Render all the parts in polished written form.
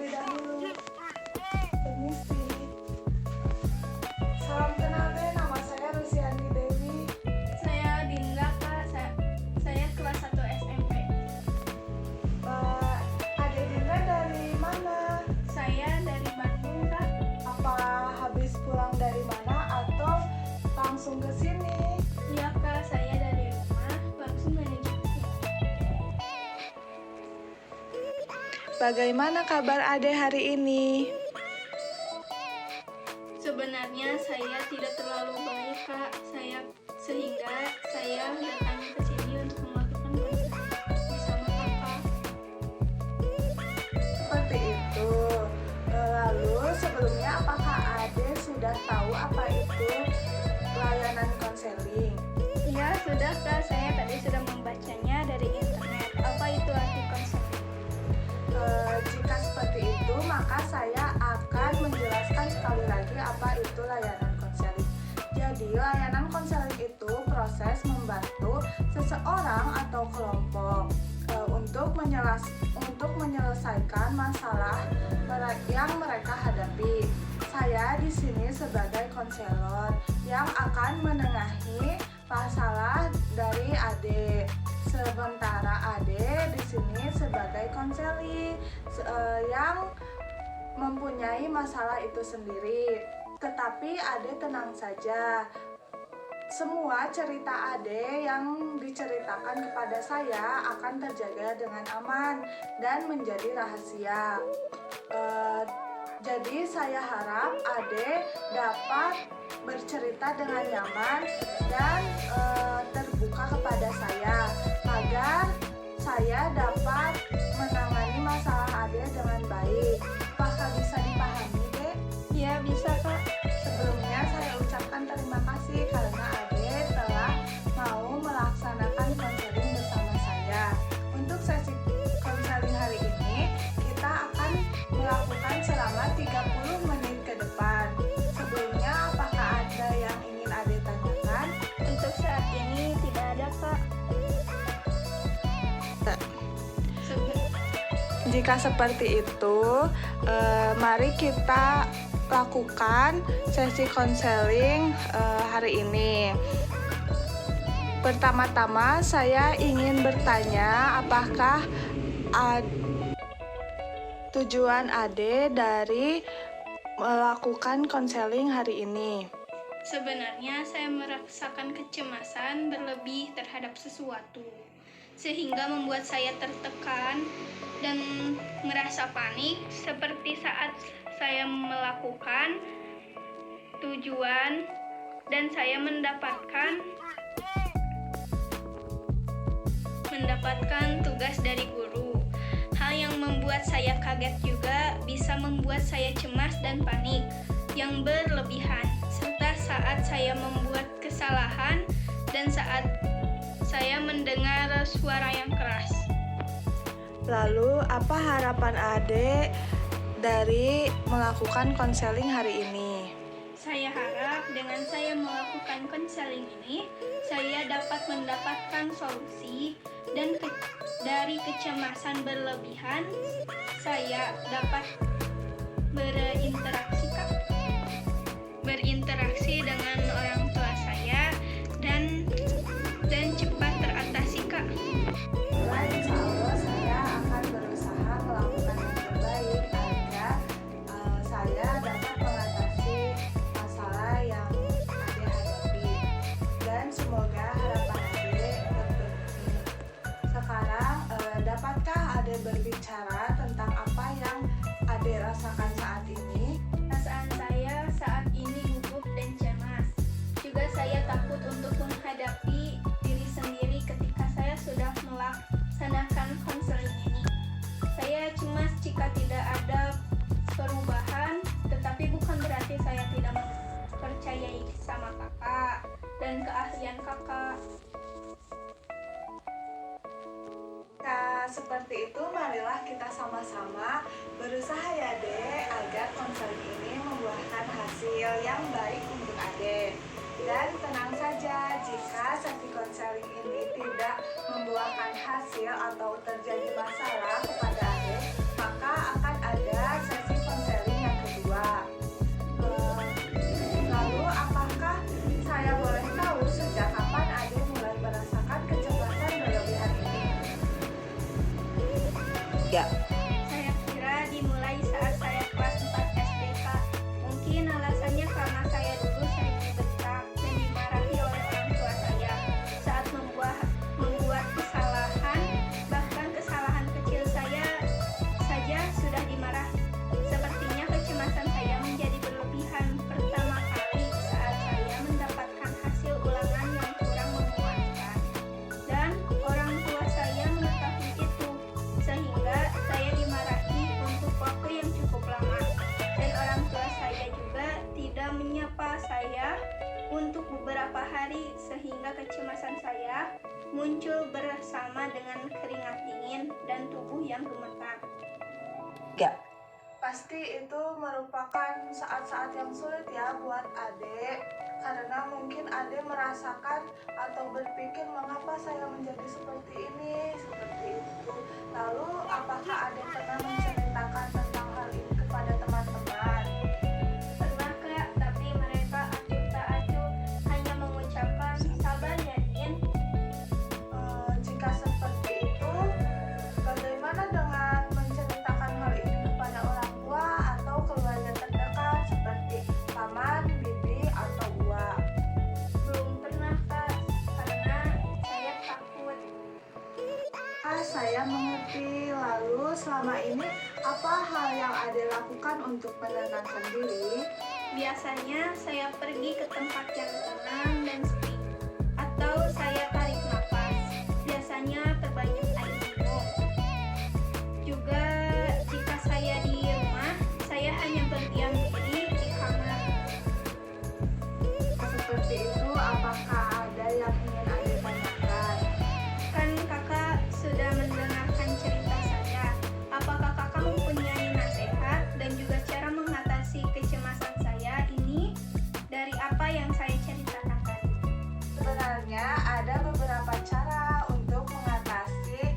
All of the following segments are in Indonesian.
terlebih dahulu. Permisi. Salam kenal deh, nama saya Rusiani Dewi. Saya Dinda, Kak. Saya kelas 1 SMP. Adik Dinda dari mana? Saya dari Bandung, Kak. Apa habis pulang dari mana atau langsung ke sini? Iya, Kak. Saya dari rumah langsung menuju ke sini. Bagaimana kabar Ade hari ini? Sebenarnya saya tidak terlalu baik, Kak. Sehingga saya datang ke sini untuk melakukan konseling bersama Kakak. Seperti itu. Lalu sebelumnya apakah Ade sudah tahu apa itu layanan konseling? Iya, sudah, Kak. Saya tadi sudah membacanya dari internet. Apa itu arti konseling? Jika seperti itu, maka saya akan menjelaskan sekali lagi apa itu layanan konseling. Jadi, layanan konseling itu proses membantu seseorang atau kelompok untuk menyelesaikan masalah yang mereka hadapi. Saya di sini sebagai konselor yang akan menengahi masalah dari Ade. Sementara Ade di sini sebagai konseling yang mempunyai masalah itu sendiri. Tetapi Ade tenang saja. Semua cerita Ade yang diceritakan kepada saya akan terjaga dengan aman dan menjadi rahasia. Jadi saya harap Ade dapat bercerita dengan nyaman dan terbuka kepada saya agar saya dapat menangani masalah Ade dengan baik. Apakah bisa dipahami, Dek? Iya, bisa, Kak. Sebelumnya saya ucapkan terima kasih karena Ade telah mau melaksanakan konseling bersama saya. Untuk sesi konseling hari ini, kita akan melakukan selama 30 menit ke depan. Sebelumnya, apakah ada yang ingin Ade tanyakan? Untuk saat ini tidak ada, Kak. Jika seperti itu, mari kita lakukan sesi konseling hari ini. Pertama-tama saya ingin bertanya, apakah tujuan Ade dari melakukan konseling hari ini? Sebenarnya saya merasakan kecemasan berlebih terhadap sesuatu, sehingga membuat saya tertekan dan merasa panik seperti saat saya melakukan tujuan dan saya mendapatkan tugas dari guru. Hal yang membuat saya kaget juga bisa membuat saya cemas dan panik yang berlebihan, serta saat saya membuat kesalahan dan saat saya mendengar suara yang keras. Lalu, apa harapan Ade dari melakukan konseling hari ini? Saya harap dengan saya melakukan konseling ini, saya dapat mendapatkan solusi dan dari kecemasan berlebihan, saya dapat berinteraksi dengan orang tua saya dan cepat teratasi, Kak. Insya Allah saya akan berusaha melakukan yang terbaik agar saya dapat mengatasi masalah yang Ade hadapi dan semoga harapan Ade terpenuhi. Sekarang dapatkah Ade berbicara tentang apa yang Ade rasakan saat ini? Perasaan saya saat ini gugup dan cemas. Juga saya takut untuk menghadapi diri sendiri ketika saya sudah melaksanakan konseling ini. Saya cemas jika tidak ada perubahan, tetapi bukan berarti saya tidak mempercayai sama kakak dan keahlian kakak. Seperti itu, marilah kita sama-sama berusaha ya Dek, agar konseling ini membuahkan hasil yang baik untuk Ade. Dan tenang saja, jika sesi konseling ini tidak membuahkan hasil atau terjadi masalah kepada Ade, maka akan ada saya muncul bersama dengan keringat dingin dan tubuh yang gemetar. Ya, Pasti itu merupakan saat-saat yang sulit ya buat adik, karena mungkin adik merasakan atau berpikir mengapa saya menjadi seperti ini, seperti itu. Lalu apakah adik pernah menceritakan tentang hal ini kepada teman-teman? Pernah Kak, tapi mereka acuh tak acuh hanya mengucapkan sabar ya Din. Jika seperti itu, bagaimana dengan menceritakan hal ini kepada orang tua atau keluarga terdekat seperti paman, bibi, atau uak? Belum pernah Kak, karena saya takut. Saya mengerti. Lalu selama ini apa hal yang adik lakukan untuk menenangkan diri? Biasanya saya pergi ke tempat yang tenang dan sepi, atau saya tarik nafas. Biasanya perbanyak air minum. Juga jika saya di rumah, saya hanya berdiam diri di kamar. Seperti itu, apakah ada yang ingin adik tanyakan? Kan kakak sudah mendengarkan cerita saya. Apakah kakak mempunyai nasihat dan juga cara mengatasi kecemasan saya ini dari apa yang saya ceritakan tadi? Sebenarnya ada beberapa cara untuk mengatasi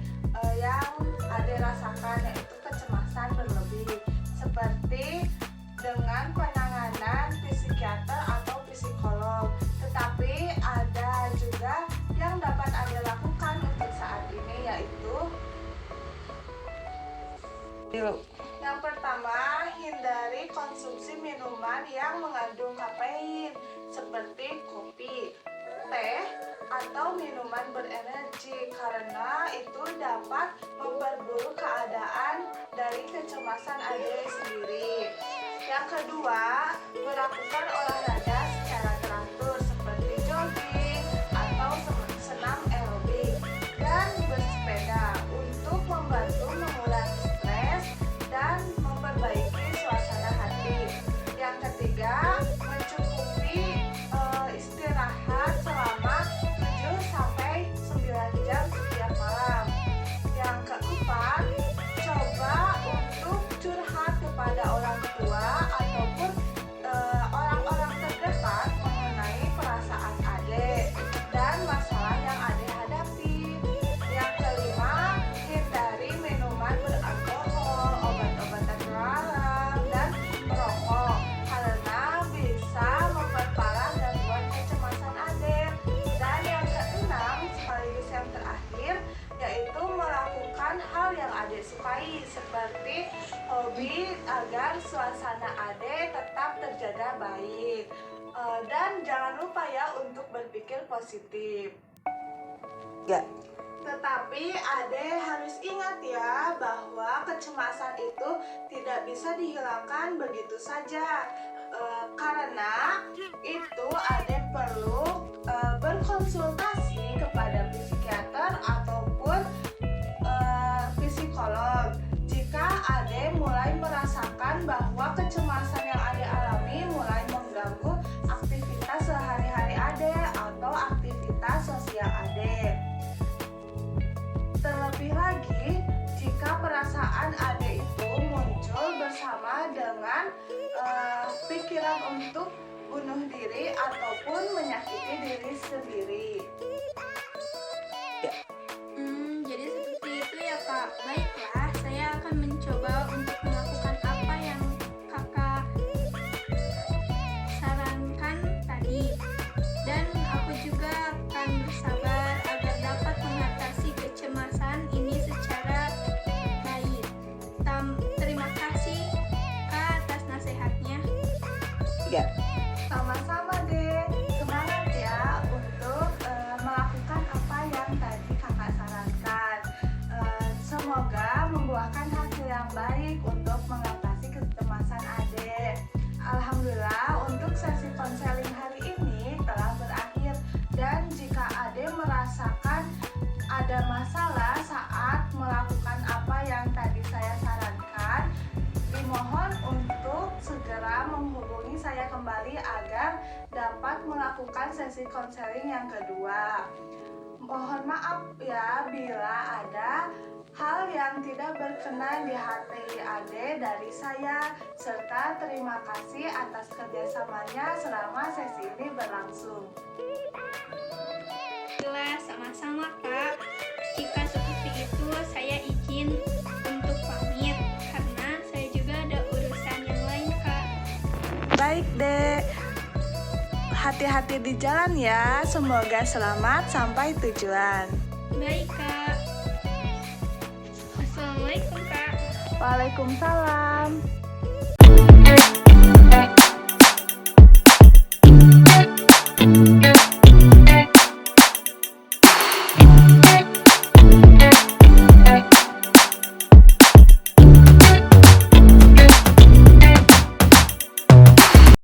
yang adik rasakan, yaitu kecemasan berlebih, seperti dengan penanganan psikiater atau psikolog. Tetapi ada juga yang dapat adik lakukan untuk saat ini, yaitu yang pertama, hindari konsumsi minuman yang mengandung kafein seperti kopi, teh, atau minuman berenergi, karena itu dapat memperburuk keadaan dari kecemasan adik sendiri. Yang kedua, melakukan olahraga secara teratur seperti jogging atau senam aerobik dan bersepeda untuk membantu mengurangi stres dan memperbaiki suasana hati. Yang ketiga, mencukupi istirahat selama 7 sampai 9 jam setiap malam. Yang keempat, coba untuk curhat kepada orang tua ataupun orang-orang terdekat mengenai perasaan adik dan masalah yang adik hadapi. Yang kelima, hindari minuman beralkohol, obat-obatan terlarang, dan merokok karena bisa memperparah gangguan kecemasan adik. Dan yang keenam, sekaligus yang terakhir, yaitu melakukan hal yang adik sukai seperti hobi agar suasana adik tetap terjaga baik. Dan jangan lupa ya untuk berpikir positif. ya, Tetapi adik harus ingat ya bahwa kecemasan itu tidak bisa dihilangkan begitu saja. Karena itu adik perlu berkonsultasi kepada psikiater ataupun psikolog jika adik mulai merasakan bahwa kecemasan yang adik alami mulai mengganggu aktivitas sehari-hari adik atau aktivitas sosial adik. Terlebih lagi, jika perasaan adik itu muncul bersama dengan pikiran untuk bunuh diri ataupun menyakiti diri sendiri. Jadi seperti itu ya Kak. Baiklah, saya akan mencoba untuk melakukan apa yang kakak sarankan tadi. Dan aku juga akan bersabar agar dapat mengatasi kecemasan ini secara baik. Terima kasih Kak atas nasihatnya. ya. Sama-sama deh, semangat ya untuk melakukan apa yang tadi kakak sarankan. Semoga membuahkan hasil yang baik untuk mengatasi kecemasan adik. Alhamdulillah untuk sesi konseling hari ini telah berakhir, dan jika adik merasakan ada masalah saat melakukan apa yang tadi saya sarankan, dimohon untuk segera menghubungi saya kembali agar dapat melakukan sesi konseling yang kedua. Mohon maaf ya bila ada hal yang tidak berkenan di hati Ade dari saya, serta terima kasih atas kerjasamanya selama sesi ini berlangsung. Jelas, sama-sama Kak. Jika seperti itu, saya izin untuk pamit karena saya juga ada urusan yang lain Kak. Baik deh, hati-hati di jalan ya, semoga selamat sampai tujuan. Baik Kak. Assalamualaikum Kak. Waalaikumsalam.